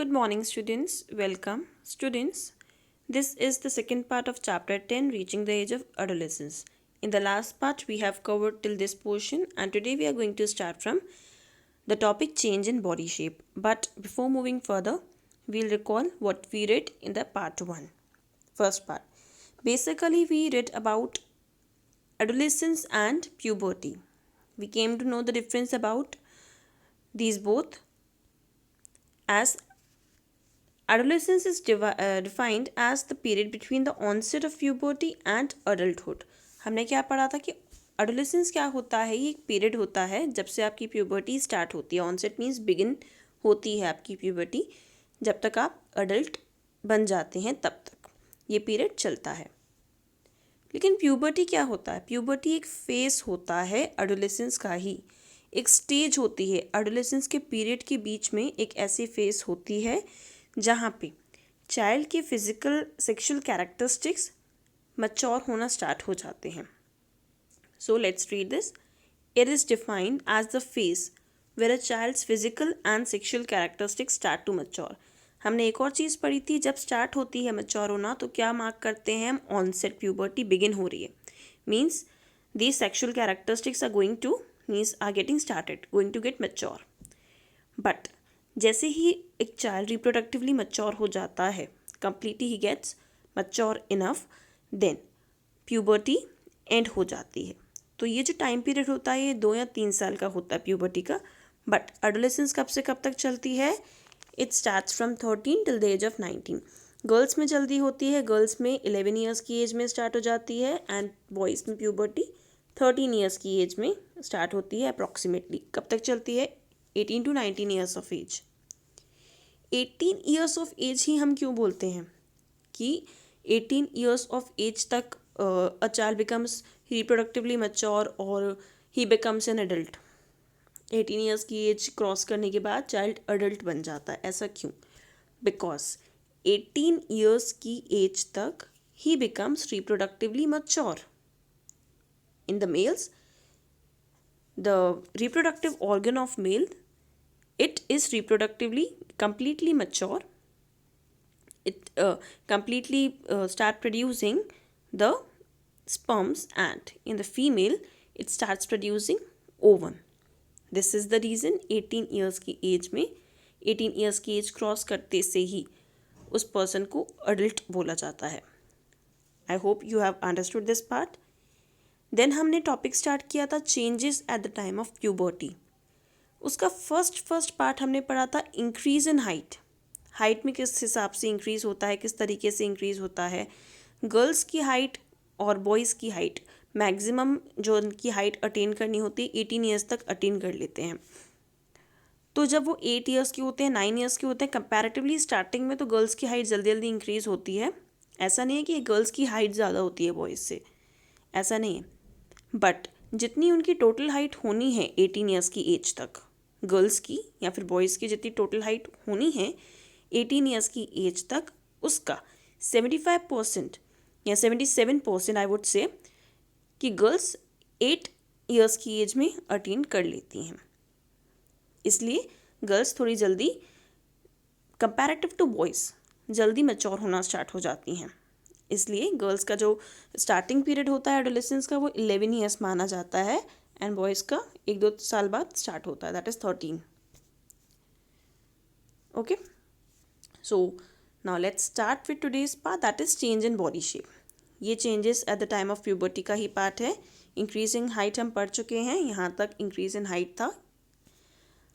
Good morning, students. Welcome. Students, this is the second part of chapter 10 Reaching the Age of Adolescence. In the last part, we have covered till this portion, and today we are going to start from the topic change in body shape. But before moving further, we'll recall what we read in the part 1. First part. Basically, we read about adolescence and puberty. We came to know the difference about these both as adolescence is defined as the period between the onset of puberty and adulthood. हमने क्या पढ़ा था कि adolescence क्या होता है? ये एक पीरियड होता है जब से आपकी प्यूबर्टी स्टार्ट होती है. ऑनसेट मीन्स बिगिन होती है आपकी प्यूबर्टी, जब तक आप अडल्ट बन जाते हैं तब तक ये पीरियड चलता है. लेकिन प्यूबर्टी क्या होता है? प्यूबर्टी एक फेस होता है एडोलेसेंस का ही, एक स्टेज होती है. एडोलेसेंस के पीरियड के बीच में एक ऐसी फेस होती है जहाँ पे चाइल्ड के फिजिकल सेक्सुअल कैरेक्टरिस्टिक्स मैच्योर होना स्टार्ट हो जाते हैं. So let's read this. It is defined as the phase where a child's physical and sexual characteristics start to mature. हमने एक और चीज़ पढ़ी थी, जब स्टार्ट होती है मैच्योर होना तो क्या मार्क करते हैं हम? ऑनसेट प्यूबर्टी बिगिन हो रही है, means the sexual characteristics are going to means are getting started, going to get mature. But जैसे ही एक चाइल्ड रिप्रोडक्टिवली मैच्योर हो जाता है, कंप्लीटली ही gets mature enough, then puberty end हो जाती है. तो ये जो टाइम पीरियड होता है ये 2 या 3 साल का होता है प्यूबर्टी का. बट एडोलेसेंस कब से कब तक चलती है? It starts from 13 till the age of 19. Girls में जल्दी होती है, गर्ल्स में 11 ईयर्स की एज में स्टार्ट हो जाती है एंड बॉयज़ में प्यूबर्टी 13 ईयर्स की एज में स्टार्ट होती है अप्रॉक्सीमेटली. कब तक चलती है? 18 to 19 years of age. 18 years of age ही हम क्यों बोलते हैं कि 18 ईयर्स ऑफ एज तक a child becomes reproductively mature और he becomes an adult. 18 years की एज क्रॉस करने के बाद चाइल्ड अडल्ट बन जाता है, ऐसा क्यों? बिकॉज 18 ईयर्स की एज तक ही becomes reproductively mature. In the mails the reproductive organ of male, it is reproductively completely mature. It completely start producing the sperms, and in the female it starts producing ovum. This is the reason 18 years की as में 18 years की age cross करते से ही उस person को adult बोला जाता है. I hope you have understood this part. Then हमने टॉपिक स्टार्ट किया था changes at the time of puberty. उसका फर्स्ट पार्ट हमने पढ़ा था इंक्रीज इन हाइट. हाइट में किस हिसाब से इंक्रीज़ होता है, किस तरीके से इंक्रीज़ होता है. गर्ल्स की हाइट और बॉयज़ की हाइट मैक्सिमम जो उनकी हाइट अटेन करनी होती है 18 ईयर्स तक अटेन कर लेते हैं. तो जब वो 8 ईयर्स के होते हैं, 9 ईयर्स के होते हैं, कंपैरेटिवली स्टार्टिंग में तो गर्ल्स की हाइट जल्दी जल्दी इंक्रीज़ होती है. ऐसा नहीं है कि गर्ल्स की हाइट ज़्यादा होती है बॉयज़ से, ऐसा नहीं है. बट जितनी उनकी टोटल हाइट होनी है 18 ईयर्स की एज तक, गर्ल्स की या फिर बॉयज़ की जितनी टोटल हाइट होनी है 18 ईयर्स की एज तक, उसका 75% या 77% आई वुड से कि गर्ल्स 8 ईयर्स की एज में अटेन कर लेती हैं. इसलिए गर्ल्स थोड़ी जल्दी कंपैरेटिव टू बॉयज़ जल्दी मैच्योर होना स्टार्ट हो जाती हैं. इसलिए गर्ल्स का जो स्टार्टिंग पीरियड होता है एडोलेसेंस का वो 11 ईयर्स माना जाता है एंड बॉयज़ का 1-2 साल बाद स्टार्ट होता है, that is 13. Okay, so now let's start with today's part, that is change in body shape. ये changes at the time of puberty का ही पार्ट है. इंक्रीजिंग हाइट हम पढ़ चुके हैं, यहाँ तक इंक्रीज इन हाइट था.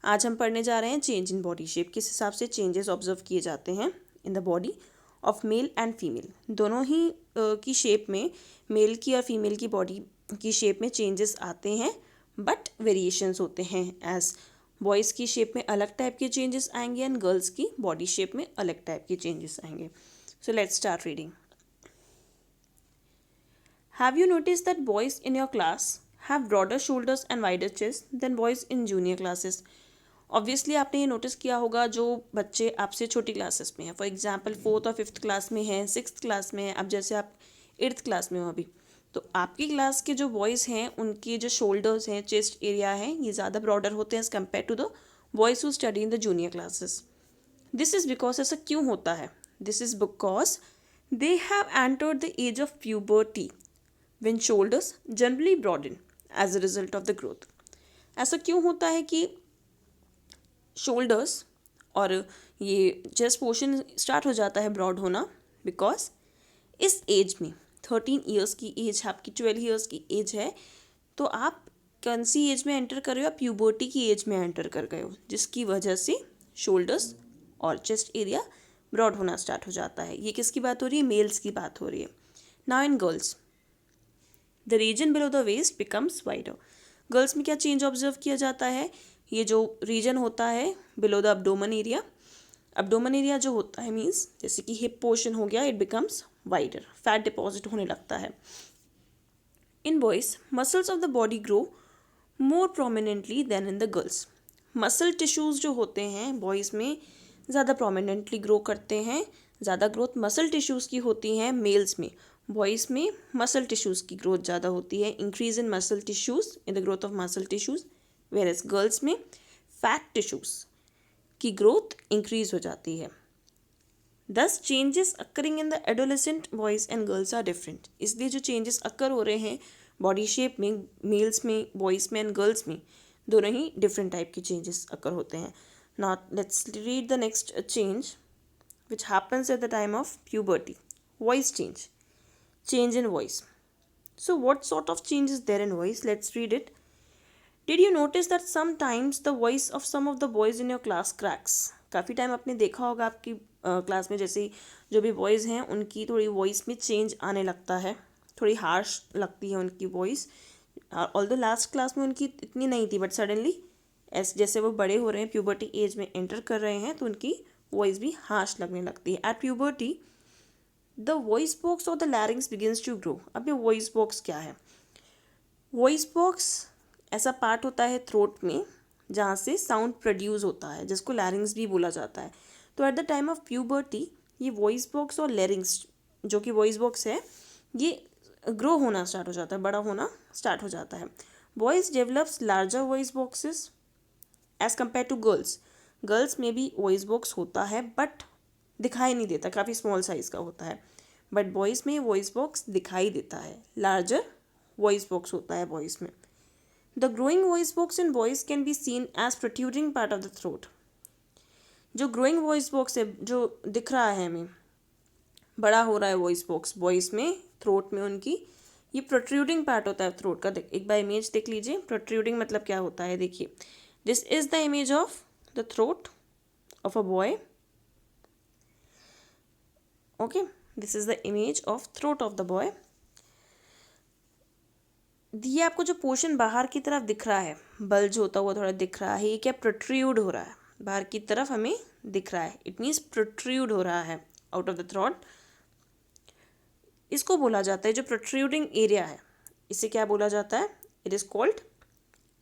आज हम पढ़ने जा रहे हैं चेंज इन बॉडी शेप, किस हिसाब से चेंजेस ऑब्जर्व किए जाते हैं in the body of male and female. दोनों ही की शेप में, मेल की और फीमेल की बॉडी की शेप में चेंजेस आते हैं, बट वेरिएशंस होते हैं. एज बॉयज़ की शेप में अलग टाइप के चेंजेस आएंगे एंड गर्ल्स की बॉडी शेप में अलग टाइप के चेंजेस आएंगे. So let's start reading. Have you notice that boys in your class have broader shoulders and wider chest then boys in junior classes. Obviously आपने ये notice किया होगा जो बच्चे आपसे छोटी क्लासेस में हैं, फॉर एग्जांपल 4th और 5th क्लास में हैं, 6th क्लास में हैं, अब जैसे आप 8th क्लास में हो अभी, तो आपकी क्लास के जो बॉयज़ हैं उनके जो शोल्डर्स हैं, चेस्ट एरिया है, ये ज़्यादा ब्रॉडर होते हैं as compare to the boys who study in the junior classes. This is because ऐसा क्यों होता है? This is because they have entered the age of puberty when shoulders generally broaden as a result of the growth. ऐसा क्यों होता है कि shoulders और ये चेस्ट पोर्शन स्टार्ट हो जाता है ब्रॉड होना? बिकॉज इस एज में 13 ईयर्स की एज है आपकी, 12 ईयर्स की एज है, तो आप कौन सी एज में एंटर कर रहे हो? आप प्यूबर्टी की एज में एंटर कर गए हो, जिसकी वजह से शोल्डर्स और चेस्ट एरिया ब्रॉड होना स्टार्ट हो जाता है. ये किसकी बात हो रही है? मेल्स की बात हो रही है. Now in girls the reason below the waist becomes wider. Girls में क्या चेंज ऑब्जर्व किया जाता है? ये जो रीजन होता है बिलो द अब्डोमन एरिया, अब्डोमन एरिया जो होता है मीन्स जैसे कि हिप पोर्शन हो गया, it becomes wider, fat deposit होने लगता है. In boys muscles of the body grow more prominently than in the girls. Muscle tissues जो होते हैं बॉयज़ में ज़्यादा प्रोमिनेंटली ग्रो करते हैं. ज़्यादा ग्रोथ मसल टिश्यूज़ की होती है मेल्स में. बॉयज़ में मसल टिश्यूज़ की ग्रोथ ज़्यादा होती है, increase in muscle tissues, in the growth of muscle tissues. Where as girls में फैट टिश्यूज़ की ग्रोथ इंक्रीज हो जाती है. These changes occurring in the adolescent boys and girls are different. इसलिए जो चेंजेस अक्कर हो रहे हैं बॉडी शेप में मेल्स में, बॉयज़ में एंड गर्ल्स में, दोनों ही डिफरेंट टाइप के चेंजेस अक्कर होते हैं. Now let's read the next change which happens at the time of puberty. Voice change. Change in voice. So what sort of change is there in voice? Let's read it. Did you notice that sometimes the voice of some of the boys in your class cracks? काफ़ी time आपने देखा होगा आपकी class में जैसे जो भी boys हैं उनकी थोड़ी वॉइस में चेंज आने लगता है, थोड़ी हार्श लगती है उनकी वॉइस. ऑल्दो लास्ट क्लास में उनकी इतनी नहीं थी, बट सडनली जैसे वो बड़े हो रहे हैं, प्यूबर्टी एज में एंटर कर रहे हैं, तो उनकी वॉइस भी हार्श लगने लगती है. At puberty the voice box और the larynx begins to grow. अब ये वॉइस बॉक्स क्या है? वॉइस बॉक्स ऐसा पार्ट होता है थ्रोट में जहाँ से साउंड प्रोड्यूस होता है, जिसको लैरिंग्स भी बोला जाता है. तो eight the time of puberty ये वॉइस बॉक्स और लैरिंग्स जो कि वॉइस बॉक्स है ये ग्रो होना स्टार्ट हो जाता है, बड़ा होना स्टार्ट हो जाता है. Boys develops larger voice boxes as compare to girls. Girls में भी वॉइस बॉक्स होता है बट दिखाई नहीं देता, काफ़ी स्मॉल साइज़ का होता है. बट बॉयज़ में वॉइस बॉक्स दिखाई देता है, लार्जर वॉइस बॉक्स होता है बॉयज़ में. The growing voice box in boys can be seen as protruding part of the throat. जो ग्रोइंग वॉइस बॉक्स है जो दिख रहा है हमें, बड़ा हो रहा है वॉइस बॉक्स बॉयज़ में, थ्रोट में उनकी, ये प्रोट्रूडिंग पार्ट होता है थ्रोट का. एक बार इमेज देख लीजिए. प्रोट्रूडिंग मतलब क्या होता है, देखिए. This is the image of the throat of a boy. Okay, this is the image of throat of the boy. ये आपको जो पोर्शन बाहर की तरफ दिख रहा है, बल्ज होता हुआ थोड़ा दिख रहा है, ये क्या प्रोट्रूड हो रहा है, बाहर की तरफ हमें दिख रहा है. इट मीन्स प्रोट्रूड हो रहा है आउट ऑफ द थ्रोट. इसको बोला जाता है जो प्रोट्रूडिंग एरिया है, इसे क्या बोला जाता है? It is called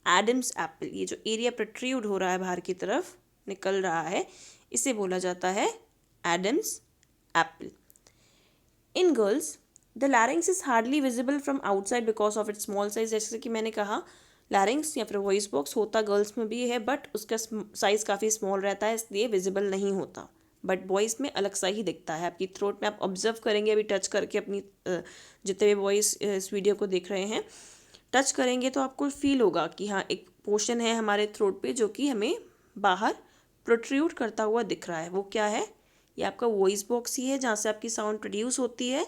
Adam's apple. ये जो एरिया प्रोट्रूड हो रहा है, बाहर की तरफ निकल रहा है, इसे बोला जाता है Adam's apple. In girls the larynx is hardly visible from outside because of its small size. जैसे कि मैंने कहा लैरिंग्स या फिर वॉइस बॉक्स होता गर्ल्स में भी है बट उसका साइज़ काफ़ी स्मॉल रहता है, इसलिए विजिबल नहीं होता. बट बॉयज़ में अलग सा ही दिखता है. आपकी थ्रोट में आप ऑब्जर्व करेंगे अभी टच करके, अपनी जितने भी बॉयज़ इस वीडियो को देख रहे हैं, टच करेंगे तो आपको फील होगा कि हाँ एक पोर्शन है हमारे थ्रोट पे जो कि हमें बाहर प्रोट्रूड करता हुआ दिख रहा है. वो क्या है? ये आपका वॉइस बॉक्स ही है जहाँ से आपकी साउंड प्रोड्यूस होती है,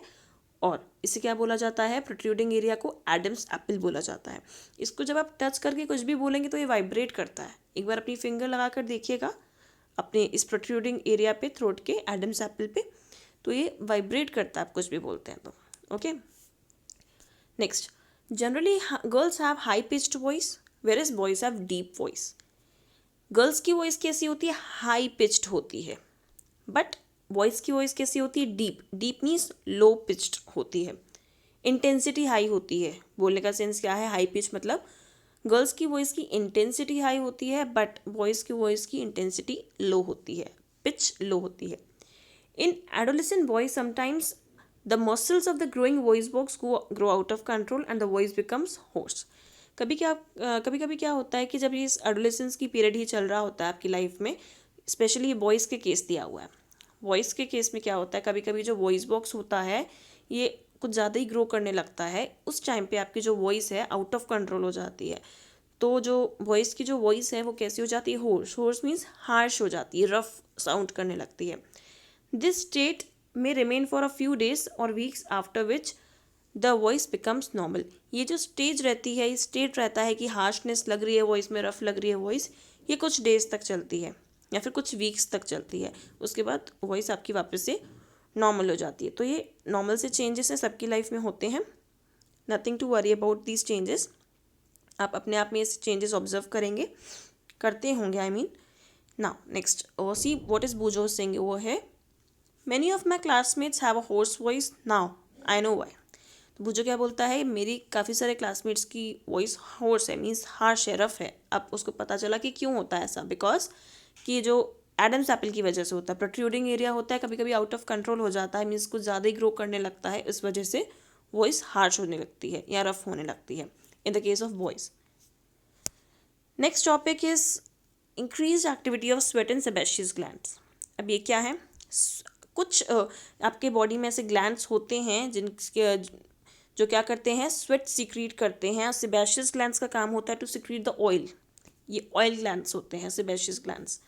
और इसे क्या बोला जाता है? प्रोट्रूडिंग एरिया को एडम्स एप्पल बोला जाता है. इसको जब आप टच करके कुछ भी बोलेंगे तो ये वाइब्रेट करता है. एक बार अपनी फिंगर लगा कर देखिएगा अपने इस प्रोट्रूडिंग एरिया पे, थ्रोट के एडम्स एप्पल पे, तो ये वाइब्रेट करता है आप कुछ भी बोलते हैं तो. Okay, next. Generally girls have high pitched voice whereas boys have deep voice. Girls की वॉइस कैसी होती है? हाई पिच्ड होती है. बट वॉइस की वॉइस कैसी होती है? Deep. Deep means low pitched होती है. इंटेंसिटी हाई होती है. बोलने का सेंस क्या है? हाई पिच मतलब गर्ल्स की वॉइस की इंटेंसिटी हाई होती है बट बॉयज़ की वॉइस की इंटेंसिटी लो होती है, पिच लो होती है. In adolescent boys sometimes the muscles of the growing voice box grow out of control and the voice becomes hoarse. कभी कभी क्या होता है कि जब ये एडोलेसेंस की पीरियड ही चल रहा होता है आपकी लाइफ में, स्पेशली वॉइस के केस दिया हुआ है। वॉइस के केस में क्या होता है, कभी कभी जो वॉइस बॉक्स होता है ये कुछ ज़्यादा ही ग्रो करने लगता है, उस टाइम पे आपकी जो वॉइस है आउट ऑफ कंट्रोल हो जाती है। तो जो वॉइस की जो वॉइस है वो कैसी हो जाती है, होर्स। होर्स मीन्स हार्श हो जाती है, रफ साउंड करने लगती है। दिस स्टेट में remain for a few days और weeks after which the voice becomes normal. ये जो स्टेज रहती है, ये स्टेट रहता है कि हार्शनेस लग रही है वॉइस में, रफ लग रही है वॉइस, ये कुछ डेज तक चलती है या फिर कुछ वीक्स तक चलती है। उसके बाद वॉइस आपकी वापस से नॉर्मल हो जाती है। तो ये नॉर्मल से चेंजेस हैं, सबकी लाइफ में होते हैं। Nothing to worry about these changes. आप अपने आप में ये चेंजेस ऑब्जर्व करेंगे, करते होंगे I mean. Now next see what is Boojho saying. वो है many of my classmates have a hoarse voice now I know why. तो बुजो क्या बोलता है, मेरी काफ़ी सारे क्लासमेट्स की वॉइस होर्स है, मीन्स हार्श है, रफ है। अब उसको पता चला कि क्यों होता है ऐसा, बिकॉज कि जो एडम्स एप्पल की वजह से होता है, प्रोट्रूडिंग एरिया होता है, कभी कभी आउट ऑफ कंट्रोल हो जाता है, मीन्स कुछ ज़्यादा ही ग्रो करने लगता है, इस वजह से वॉइस हार्श होने लगती है या रफ होने लगती है in the case of voice. Next topic is increase activity of sweat and sebaceous glands. अब ये क्या है, कुछ आपके बॉडी में ऐसे ग्लैंड्स होते हैं जिनके जो क्या करते हैं, स्वेट सीक्रीट करते हैं। और सेबेशियस ग्लैंड्स का काम होता है टू सीक्रीट द ऑयल। ये ऑयल ग्लैंड्स होते हैं सेबेशियस ग्लैंड्स।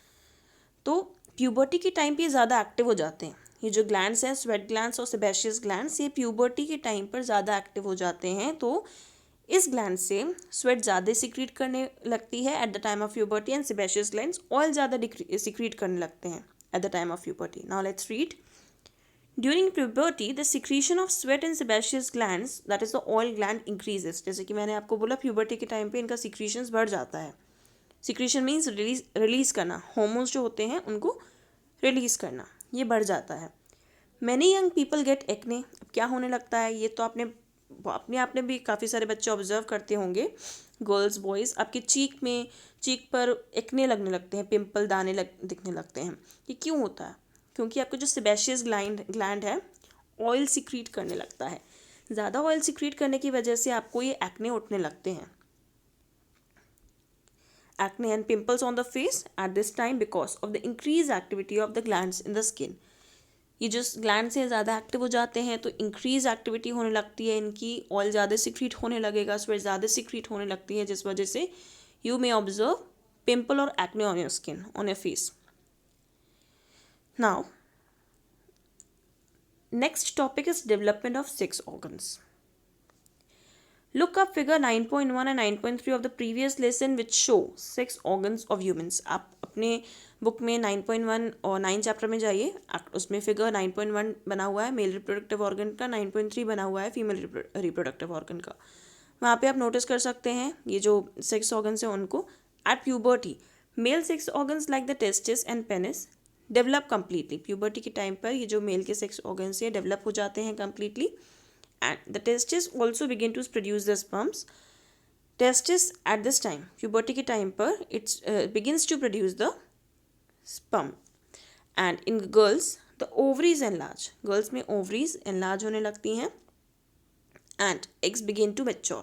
तो प्यूबर्टी के टाइम पे ये ज़्यादा एक्टिव हो जाते हैं। ये जो ग्लैंड्स हैं, स्वेट ग्लैंड्स और सेबेशियस ग्लैंड्स, ये प्यूबर्टी के टाइम पर ज़्यादा एक्टिव हो जाते हैं। तो इस ग्लैंड से स्वेट ज़्यादा सीक्रीट करने लगती है eight the time of puberty, and sebaceous glands oil ज़्यादा सीक्रीट करने लगते हैं eight the time of puberty. Now let's read. During puberty the secretion of sweat and sebaceous glands, that is the oil gland, increases. जैसे कि मैंने आपको बोला puberty के टाइम पे इनका सिक्रीशंस बढ़ जाता है। सिक्रीशन मीन्स रिलीज करना, हार्मोन्स जो होते हैं उनको रिलीज करना, ये बढ़ जाता है। Many young people get acne. अब क्या होने लगता है, ये तो अपने आप में भी काफ़ी सारे बच्चे ऑब्जर्व करते होंगे, गर्ल्स बॉयज़, आपके चीक पर एक्ने लगने लगते हैं, पिंपल दाने दिखने लगते हैं। ये क्यों होता है, क्योंकि आपका जो सेबेशियस ग्लैंड है ऑयल सिक्रीट करने लगता है। ज़्यादा ऑयल सिक्रीट करने की वजह से आपको ये एक्ने उठने लगते हैं। Acne and pimples on the face at this time because of the increased activity of the glands in the skin. ये जो ग्लैंड से ज़्यादा एक्टिव हो जाते हैं तो इंक्रीज एक्टिविटी होने लगती है इनकी, ऑयल ज़्यादा सिक्रीट होने लगेगा, स्वेट ज़्यादा सिक्रीट होने लगती है, जिस वजह से यू मे ऑब्जर्व पिंपल और acne on your skin, on your face. Now next topic is development of sex organs. Look up figure 9.1 and 9.3 of the previous lesson which show sex organs of humans. आप अपने book में 9.1 और 9 chapter में जाइए, उसमें figure 9.1 बना हुआ है मेल रिप्रोडक्टिव ऑर्गन का, 9.3 बना हुआ है फीमेल रिप्रोडक्टिव ऑर्गन का। वहाँ पे आप नोटिस कर सकते हैं ये जो सेक्स ऑर्गन्स हैं उनको। At puberty male sex organs like the testis and penis develop completely. Puberty के टाइम पर ये जो मेल के सेक्स ऑर्गन्स हैं डेवलप हो जाते हैं completely. And the testes also begin to produce the sperms. Testis at this time, puberty के time पर it begins to produce the sperm. And in girls, the ovaries enlarge. Girls में ovaries enlarge होने लगती हैं. And eggs begin to mature.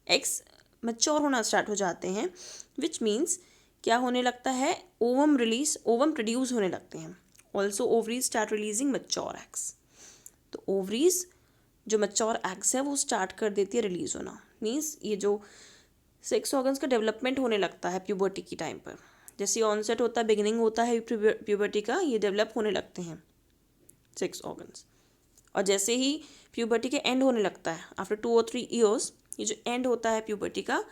Eggs mature होना start हो जाते हैं, which means क्या होने लगता है, ovum produce होने लगते हैं. Also ovaries start releasing mature eggs. तो ovaries जो मैच्योर एग्स है वो स्टार्ट कर देती है रिलीज होना, मीन्स ये जो सेक्स ऑर्गन्स का डेवलपमेंट होने लगता है प्यूबर्टी की टाइम पर। जैसे ऑनसेट होता है, बिगिनिंग होता है प्यूबर्टी का, ये डेवलप होने लगते हैं सेक्स ऑर्गन्स। और जैसे ही प्यूबर्टी के एंड होने लगता है आफ्टर 2 और 3 ईयर्स, ये जो एंड होता है प्यूबर्टी का,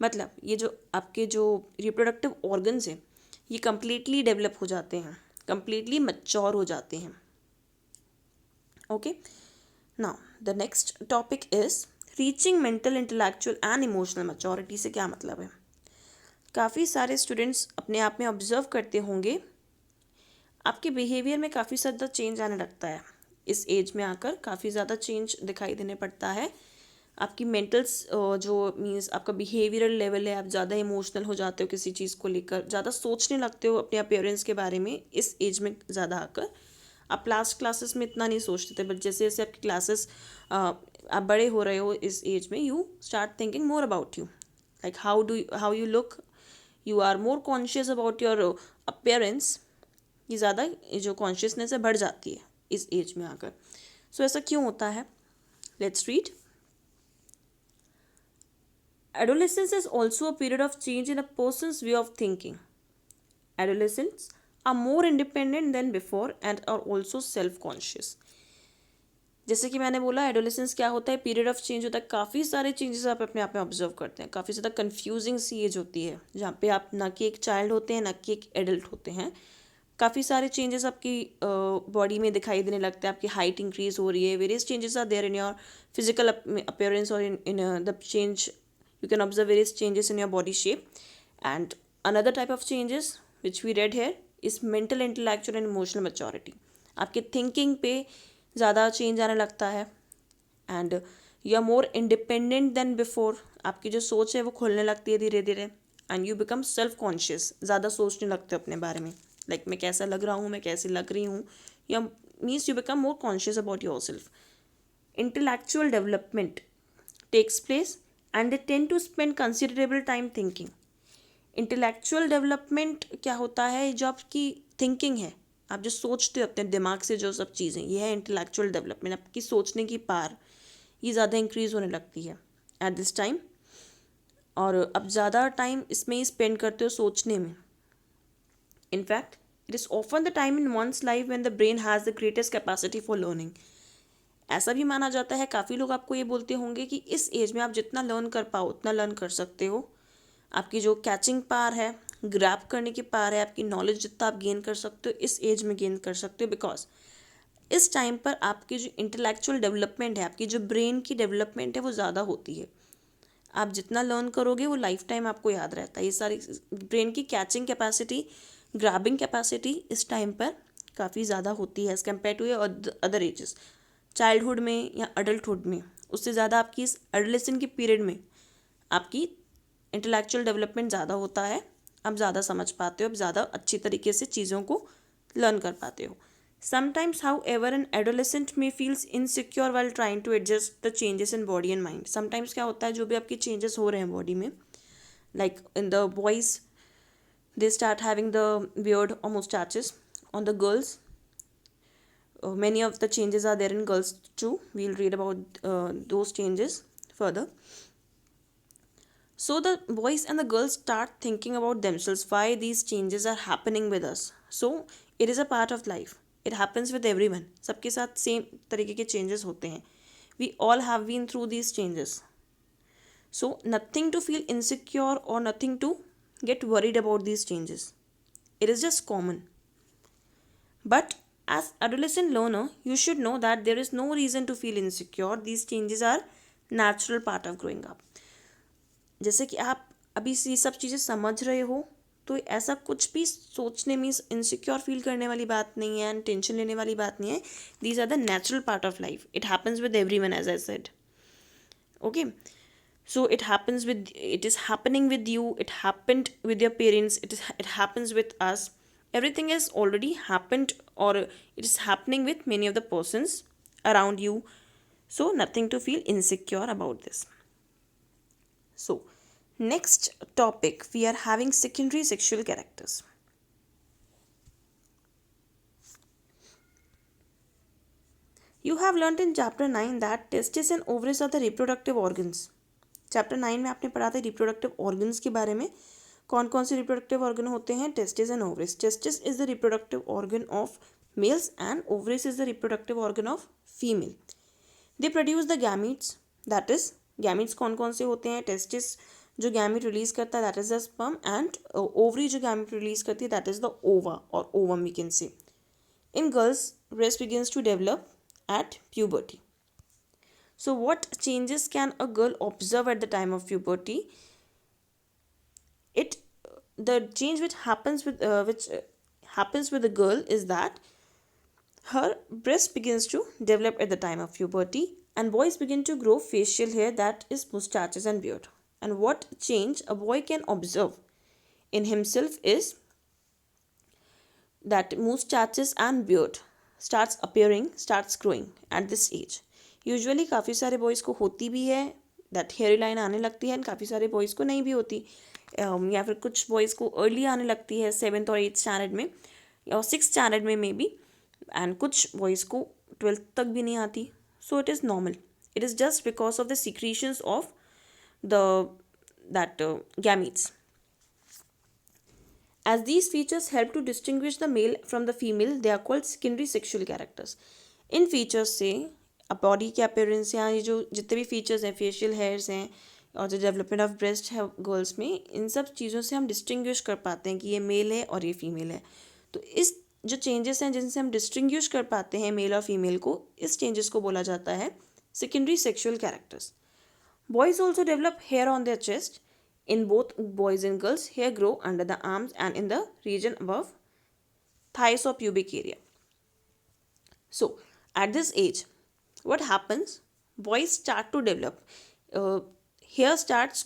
मतलब ये जो आपके जो रिप्रोडक्टिव ऑर्गन्स हैं ये कम्प्लीटली डेवलप हो जाते हैं, कम्प्लीटली मैच्योर हो जाते हैं। Okay, now the next topic is reaching mental, intellectual and emotional maturity. से क्या मतलब है, काफ़ी सारे स्टूडेंट्स अपने आप में ऑब्जर्व करते होंगे आपके बिहेवियर में काफ़ी ज़्यादा चेंज आने लगता है। इस एज में आकर काफ़ी ज़्यादा चेंज दिखाई देने पड़ता है। आपकी मेंटल्स जो मीन्स आपका बिहेवियरल लेवल है, आप ज़्यादा इमोशनल हो जाते हो किसी चीज़ को लेकर, ज़्यादा सोचने लगते हो अपने अपीयरेंस के बारे में इस एज में ज़्यादा आकर। आप लास्ट क्लासेस में इतना नहीं सोचते थे, बट जैसे जैसे आपकी क्लासेस आप बड़े हो रहे हो इस एज में, you start thinking more about you, like how you look, you are more conscious about your appearance, कि ज़्यादा जो कॉन्शियसनेस है बढ़ जाती है इस एज में आकर। सो ऐसा क्यों होता है? Let's read. Adolescence is also a period of change in a person's way of thinking. Adolescents are more independent than before and are also self-conscious. जैसे कि मैंने बोला, एडोलेसेंस क्या होता है? पीरियड ऑफ चेंज होता है। काफ़ी सारे चेंजेस आप अपने आप में ऑब्जर्व करते हैं। काफ़ी ज़्यादा कंफ्यूजिंग सी एज होती है जहाँ पे आप ना कि एक चाइल्ड होते हैं ना कि एक एडल्ट होते हैं। काफ़ी सारे चेंजेस आपकी बॉडी में दिखाई देने लगते हैं। आपकी हाइट इंक्रीज हो रही है। Various changes are there in your physical appearance और in the change you can observe various changes in your body shape. And another type of changes which we read here is mental, intellectual and emotional maturity. आपके thinking पे ज़्यादा change आने लगता है and you are more independent than before. आपकी जो सोच है वो खुलने लगती है धीरे धीरे and you become self conscious. ज़्यादा सोचने लगते हो अपने बारे में, लाइक मैं कैसा लग रहा हूँ, मैं कैसी लग रही हूँ, या means you become more conscious about your self. Intellectual development takes place and they tend to spend considerable time thinking. Intellectual development क्या होता है? जो आपकी थिंकिंग है, आप जो सोचते हो अपने दिमाग से जो सब चीज़ें, ये है इंटेलेक्चुअल डेवलपमेंट. आपकी सोचने की पार ये ज़्यादा इंक्रीज़ होने लगती है एट दिस टाइम. और अब ज़्यादा टाइम इसमें ही स्पेंड करते हो सोचने में. In fact it is often the time in one's life when the brain has the greatest capacity for learning. ऐसा भी माना जाता है, काफ़ी लोग आपको ये बोलते होंगे कि इस एज में आप जितना लर्न कर पाओ उतना लर्न कर सकते हो. आपकी जो कैचिंग पावर है, ग्रैब करने की पावर है, आपकी नॉलेज जितना आप गेन कर सकते हो इस एज में गेन कर सकते हो. बिकॉज इस टाइम पर आपकी जो इंटेलेक्चुअल डेवलपमेंट है, आपकी जो ब्रेन की डेवलपमेंट है वो ज़्यादा होती है. आप जितना लर्न करोगे वो लाइफ टाइम आपको याद रहता है. ये सारी ब्रेन की कैचिंग कैपेसिटी, ग्रैबिंग कैपेसिटी इस टाइम पर काफ़ी ज़्यादा होती है as compare to other ages. Childhood में या अडल्टहुड में उससे ज़्यादा आपकी इस एडोलेसेंट की पीरियड में आपकी इंटेलेक्चुअल डेवलपमेंट ज़्यादा होता है. आप ज़्यादा समझ पाते हो, आप ज़्यादा अच्छी तरीके से चीज़ों को लर्न कर पाते हो. Sometimes however an adolescent may feels insecure while trying to adjust the changes in body and mind. Sometimes क्या होता है, जो भी आपकी चेंजेस हो रहे हैं बॉडी में, like in the boys they start having the beard और moustaches. On the girls many of the changes are there in girls too. We'll read about those changes further. So the boys and the girls start thinking about themselves, why these changes are happening with us. So it is a part of life. It happens with everyone. सबके साथ same तरीके के changes होते हैं. We all have been through these changes. So nothing to feel insecure or nothing to get worried about these changes. It is just common. But as adolescent learner, you should know that there is no reason to feel insecure. These changes are natural part of growing up. जैसे कि आप अभी ये सब चीज़ें समझ रहे हो तो ऐसा कुछ भी सोचने में इनसिक्योर फील करने वाली बात नहीं है एंड टेंशन लेने वाली बात नहीं है. These are the natural part of life. It happens with everyone as I said. Okay, so it happens with, it is happening with you, it happened with your parents, it happens with us. Everything has already happened or it is happening with many of the persons around you. So nothing to feel insecure about this. So next topic, we are having secondary sexual characters. You have learnt in chapter 9 that testes and ovaries are the reproductive organs. Chapter 9 में आपने पढ़ा था reproductive organs के बारे में. कौन कौन से रिप्रोडक्टिव ऑर्गन होते हैं? Testis and ovaries. Testis is the reproductive organ of males and ovaries is the reproductive organ of female. They produce the gametes. That is, gametes कौन कौन से होते हैं? टेस्टिस जो गैमीट रिलीज करता है that is the sperm, and ovary जो gamete release करती है दैट इज द ओवा और ovum we can say. In girls breast begins to develop at puberty. So what changes can a girl observe at the time of puberty? The change which happens with the girl is that her breast begins to develop at the time of puberty, and boys begin to grow facial hair, that is mustaches and beard. And what change a boy can observe in himself is that mustaches and beard starts appearing, starts growing at this age. Usually काफ़ी सारे boys को होती भी है that hair line आने लगती है, and काफ़ी सारे बॉयज़ को नहीं भी होती, या फिर कुछ बॉयज़ को अर्ली आने लगती है 7th और 8th स्टैंडर्ड में. और 6th स्टैंडर्ड में मे बी, एंड कुछ बॉयज़ को 12th तक भी नहीं आती. So it is normal. It is just because of the secretions of the that gametes. As these features help to distinguish the male from the female, they are called secondary sexual characters. In features से अब body के appearance या ये जो जितने भी features हैं, facial hairs हैं और जो डेवलपमेंट ऑफ ब्रेस्ट है गर्ल्स में, इन सब चीज़ों से हम डिस्टिंग्विश कर पाते हैं कि ये मेल है और ये फीमेल है. तो इस जो चेंजेस हैं जिनसे हम डिस्टिंग्विश कर पाते हैं मेल और फीमेल को, इस चेंजेस को बोला जाता है secondary sexual characters. Boys also develop hair on their chest. In both boys and girls, hair grow under the arms and in the region above thighs or pubic area. So, at this age, what happens? Boys start to develop. Hair start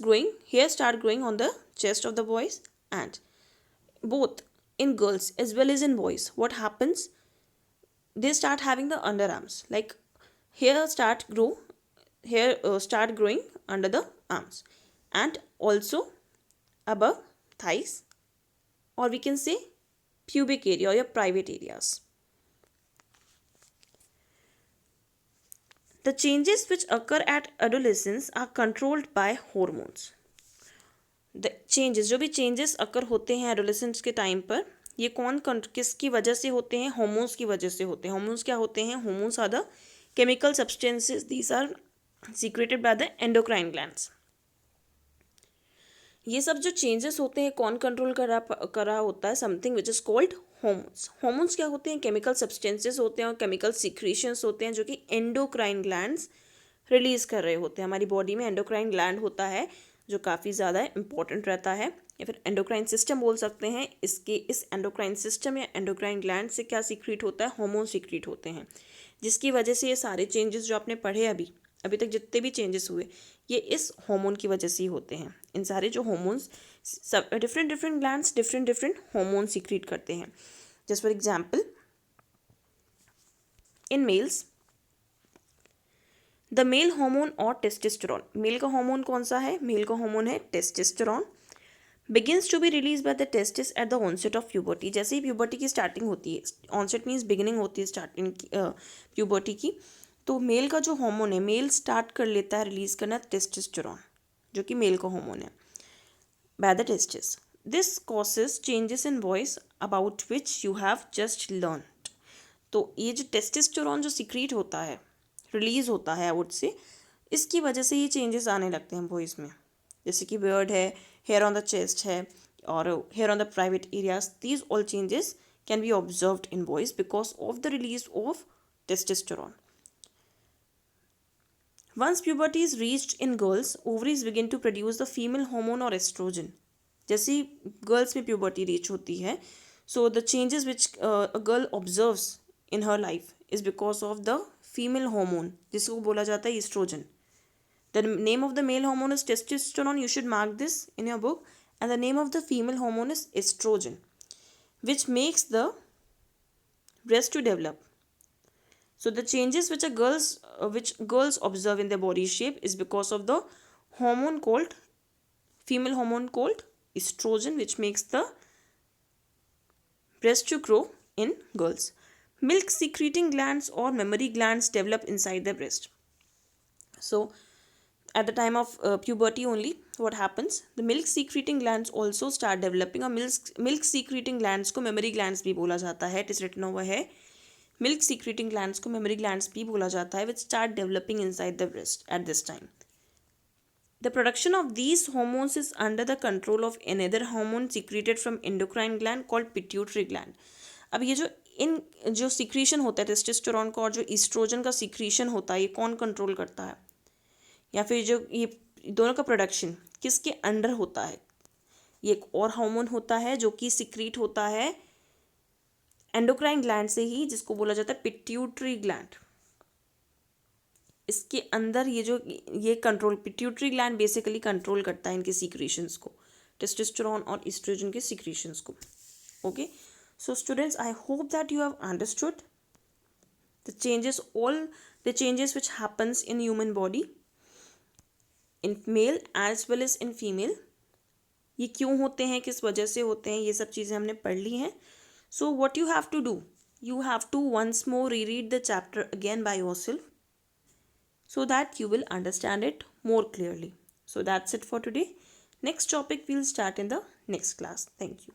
growing on the chest of the boys, and both in girls as well as in boys. What happens? They start having the underarms. Like hair start growing under the arms and also above thighs, or we can say pubic area or your private areas. The changes which occur at adolescence are controlled by hormones. The changes, जो भी changes occur होते हैं adolescence के time पर, ये किसकी वजह से होते हैं? hormones की वजह से होते हैं. hormones क्या होते हैं? hormones are the chemical substances. These are secreted by the endocrine glands. ये सब जो चेंजेस होते हैं कौन कंट्रोल करा होता है? Something which is called hormones. Hormones क्या होते हैं? केमिकल सब्सटेंसेस होते हैं और केमिकल सिक्रीशंस होते हैं जो कि एंडोक्राइन ग्लैंड्स रिलीज कर रहे होते हैं. हमारी बॉडी में एंडोक्राइन ग्लैंड होता है जो काफ़ी ज़्यादा इंपॉर्टेंट रहता है, या फिर एंडोक्राइन सिस्टम बोल सकते हैं. इस एंडोक्राइन सिस्टम या एंडोक्राइन ग्लैंड से क्या सीक्रेट होता है? हार्मोन सीक्रेट होते हैं, जिसकी वजह से ये सारे चेंजेस जो आपने पढ़े अभी तक जितने भी चेंजेस हुए, ये इस हार्मोन की वजह से ही होते हैं. इन सारे जो हार्मोन्स, सब different glands different hormone secrete करते हैं. Just for example, in males the male hormone और टेस्टोस्टेरोन. मेल का हार्मोन कौन सा है? मेल का हार्मोन है testosterone. Begins to be release by the testis at the onset of puberty. जैसे ही प्यूबर्टी की स्टार्टिंग होती है, ऑनसेट मीन्स बिगिनिंग होती है स्टार्टिंग प्यूबर्टी की, तो मेल का जो हार्मोन है, मेल स्टार्ट कर लेता है रिलीज करना टेस्टोस्टेरोन, जो कि मेल का हार्मोन है, bye the testis. This causes changes in voice about which you have just learned. तो ये जो टेस्टोस्टेरोन जो सीक्रेट होता है, रिलीज होता है आई वुड से, इसकी वजह से ये चेंजेस आने लगते हैं वॉइस में. जैसे कि बियर्ड है, हेयर ऑन द चेस्ट है, और hair on the private areas. These all changes can be observed in voice because of the release of testosterone. Once puberty is reached in girls, ovaries begin to produce the female hormone or estrogen. जैसे ही girls में puberty reach होती है, so the changes which a girl observes in her life is because of the female hormone, जिसको बोला जाता है estrogen. The name of the male hormone is testosterone. You should mark this in your book. And the name of the female hormone is estrogen, which makes the breast to develop. So the changes which girls observe in their body shape is because of the female hormone called estrogen, which makes the breast to grow in girls. Milk secreting glands or mammary glands develop inside the breast. So at the time of puberty only, what happens? The milk secreting glands also start developing. और milk secreting glands को mammary glands भी बोला जाता है. It is written over here. Milk secreting glands को mammary glands भी बोला जाता है, which start developing inside the breast at this time. The production of these hormones is under the control of another hormone secreted from endocrine gland called pituitary gland. अब ये जो secretion होता है testosterone का और जो ईस्ट्रोजन का secretion होता है, ये कौन कंट्रोल करता है? या फिर जो ये दोनों का प्रोडक्शन किसके अंडर होता है? ये एक और हार्मोन होता है जो कि सिक्रीट होता है एंडोक्राइन ग्लैंड से ही, जिसको बोला जाता है पिट्यूटरी ग्लैंड. इसके अंदर ये control, pituitary gland basically control करता है इनके सीक्रेशंस को, टेस्टोस्टेरोन और एस्ट्रोजन के सीक्रेशंस को. Okay, so students, I hope that you have understood the changes which happens in human body in male as well as in female. ये क्यों होते हैं, किस वजह से होते हैं, ये सब चीज़ें हमने पढ़ ली हैं. So what you have to do, you have to once more reread the chapter again by yourself so that you will understand it more clearly. So that's it for today. Next topic we'll start in the next class. Thank you.